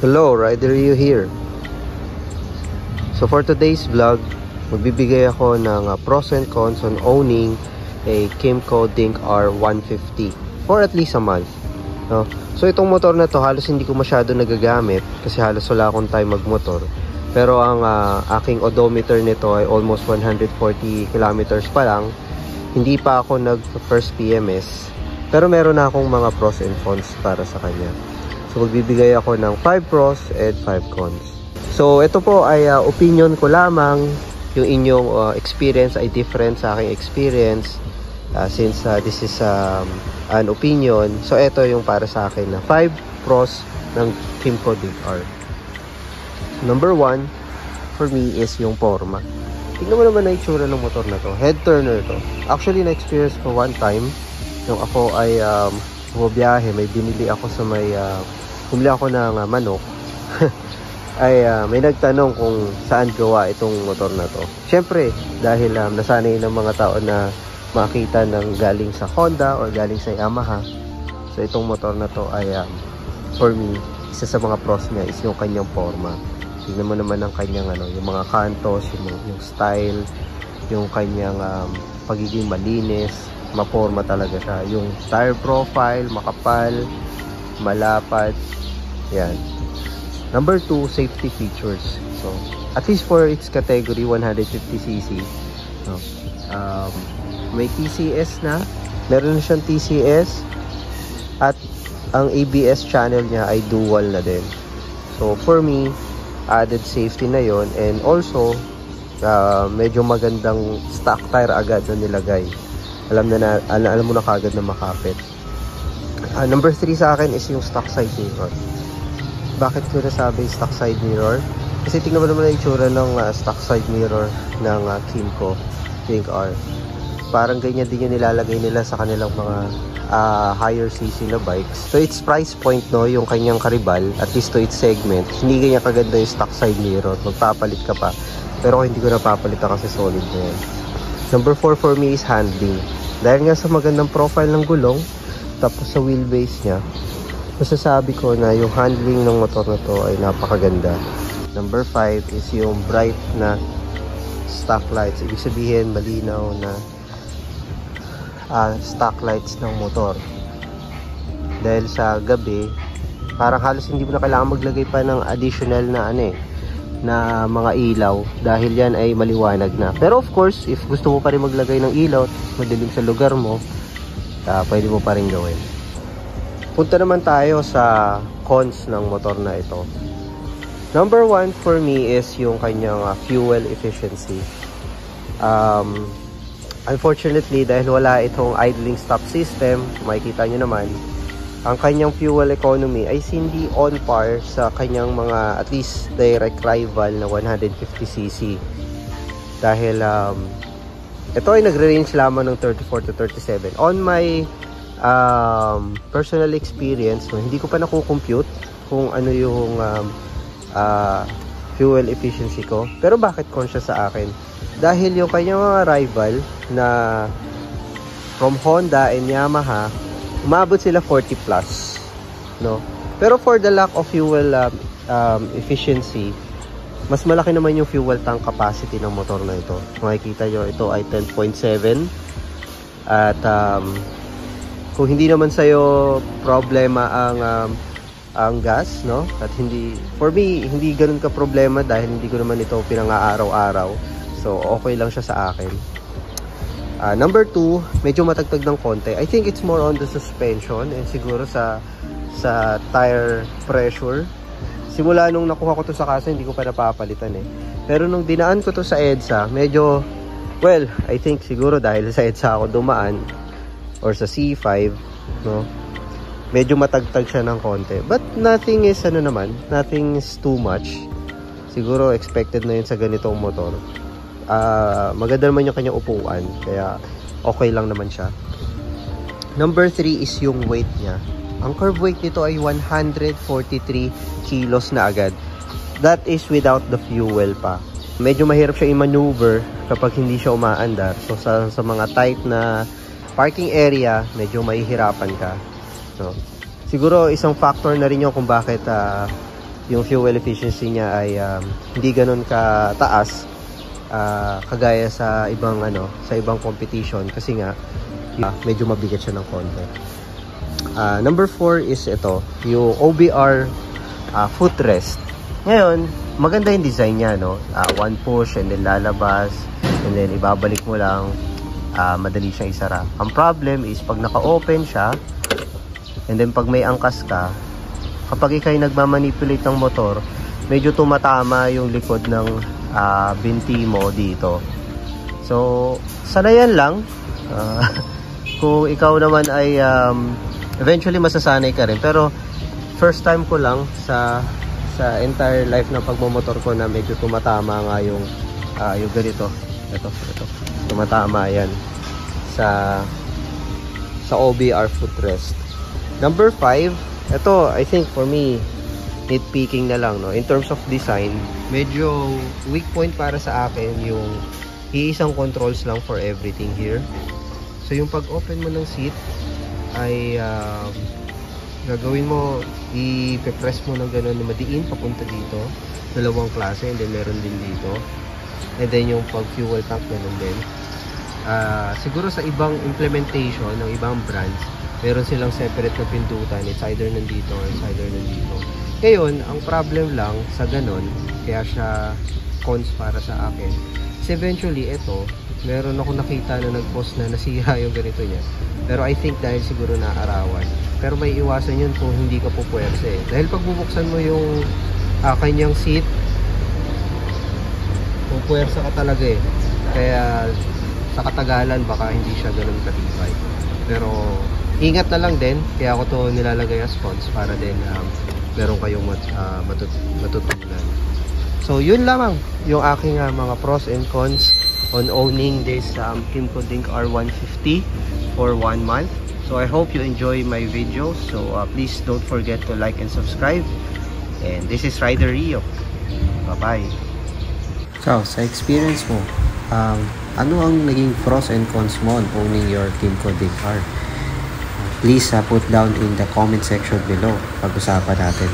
Hello, Rider Rio here. So for today's vlog, magbibigay ako ng pros and cons on owning a Kymco Dink R150 for at least a month, no? So itong motor na to halos hindi ko masyado nagagamit kasi halos wala akong time magmotor. Pero ang aking odometer nito ay almost 140 kilometers pa lang. Hindi pa ako nag first PMS, pero meron na akong mga pros and cons para sa kanya. So magbibigay ako ng 5 pros and 5 cons. So ito po ay opinion ko lamang. Yung inyong experience ay different sa aking experience, since this is an opinion. So ito yung para sa akin na 5 pros ng Kymco Dink R. Number 1 for me is yung forma. Tingnan mo naman na itsura ng motor na to. Head turner to. Actually na-experience ko one time nung ako ay bumiyahe. May binili ako sa may bumili ako ng manok. Ay may nagtanong kung saan gawa itong motor na to. Syempre dahil nasanay ng mga tao na makita ng galing sa Honda or galing sa Yamaha. So itong motor na to ay for me, isa sa mga pros niya is yung kanyang forma. Tingnan mo naman ang kanyang yung mga kantos, yung style, yung kanyang pagiging malinis, maporma talaga siya. Yung tire profile, makapal, malapad. Yan. Number 2, safety features. So, at least for its category 150cc, no? May TCS na. Meron na siyang TCS at ang ABS channel niya ay dual na din. So, for me, added safety na yon, and also medyo magandang stock tire agad na nilagay. Alam mo na kagad na makapit. Number 3 sa akin is yung stock side mirror. Bakit ko nasabi stock side mirror? Kasi tingnan mo naman ang itsura ng stock side mirror ng Kymco Dink R. Parang ganyan din yung nilalagay nila sa kanilang mga higher cc na bikes. So its price point, no, yung kanyang karibal, at least to its segment, hindi ganyan kaganda yung stock side mirror. Magpapalit ka pa. Pero hindi ko napapalitan kasi solid na yan. Number 4 for me is handling. Dahil nga sa magandang profile ng gulong, tapos sa wheelbase niya, masasabi ko na yung handling ng motor na to ay napakaganda. Number 5 is yung bright na stock lights. Ibig sabihin, malinaw na stock lights ng motor. Dahil sa gabi, parang halos hindi mo na kailangan maglagay pa ng additional na na mga ilaw, dahil yan ay maliwanag na. Pero of course, if gusto mo pa rin maglagay ng ilaw, madilim sa lugar mo, pwede mo pa rin gawin. Punta naman tayo sa cons ng motor na ito. Number 1 for me is yung kanyang fuel efficiency. Unfortunately, dahil wala itong idling stop system, makikita nyo naman, ang kanyang fuel economy ay hindi on par sa kanyang mga at least direct rival na 150cc. Dahil ito ay nagre-range lamang ng 34 to 37. On my personal experience, no, hindi ko pa nakukompute kung ano yung fuel efficiency ko. Pero bakit conscious sa akin? Dahil yung kanyang mga rival na from Honda and Yamaha, umabot sila 40 plus, no? Pero for the lack of fuel efficiency, mas malaki naman yung fuel tank capacity ng motor na ito. Makikita nyo, ito ay 10.7. At kung hindi naman sa'yo problema ang gas, no? At hindi, for me, hindi ganun ka problema dahil hindi ko naman ito pinang-araw-araw. So, okay lang siya sa akin. Number 2, medyo matagtag ng konti. I think it's more on the suspension and siguro sa tire pressure. Simula nung nakuha ko to sa casa, hindi ko pa napapalitan Pero nung dinaan ko to sa EDSA, medyo, well, I think siguro dahil sa EDSA ako dumaan or sa C5, no? Medyo matagtag siya ng konti. But nothing is nothing is too much. Siguro expected na yun sa ganitong motor. Maganda naman yung kanyang upuan, kaya okay lang naman siya. Number 3 is yung weight niya. Ang curve weight nito ay 143 kilos na agad. That is without the fuel pa. Medyo mahirap siya i-maneuver kapag hindi siya umaandar. So sa mga tight na parking area, medyo mahihirapan ka. So siguro isang factor na rin yun kung bakit yung fuel efficiency niya ay hindi ganun kataas kagaya sa ibang competition kasi nga medyo mabigat siya ng konti. Number 4 is ito, yung OBR footrest. Ngayon, maganda yung design niya, no? One push and then lalabas and then ibabalik mo lang, madali siyang isara. Ang problem is pag naka-open siya and then pag may angkas ka, kapag ikay nagmamanipulate ng motor, medyo tumatama yung likod ng binti mo dito. So, sanayan lang. Kung ikaw naman ay eventually masasanay ka rin. Pero first time ko lang sa entire life ng pagmomotor ko na medyo tumatama nga yung ganito. Ito. Tumatama yan sa OBR footrest. Number 5, ito I think for me nitpicking na lang, no. In terms of design, medyo weak point para sa akin yung iisang controls lang for everything here. So yung pag-open mo ng seat ay gagawin mo, i-press mo ng gano'n na madiin papunta dito, dalawang klase, and then meron din dito, and then yung pag-fuel tank meron din. Siguro sa ibang implementation ng ibang brands, meron silang separate na pindutan, it's either nandito or it's either nandito. Ngayon, ang problem lang sa ganon, kaya siya cons para sa akin, is eventually ito, meron ako nakita na nag-post na nasira yung ganito niya. Pero I think dahil siguro naarawan. Pero may iwasan yun kung hindi ka pupuwersa eh. Dahil pag bubuksan mo yung kanyang seat, pupuwersa ka talaga eh. Kaya sa katagalan baka hindi siya ganun katibay. Pero ingat na lang din. Kaya ako to nilalagay as cons para din meron kayong matutunan. So yun lamang yung aking mga pros and cons on owning this Kymco Dink R150 for 1 month. So I hope you enjoy my video. So please don't forget to like and subscribe. And this is Rider Rio. Bye-bye. So sa experience mo, ano ang naging pros and cons mo on owning your Kymco Dink R? Please put down in the comment section below. Pag-usapan natin.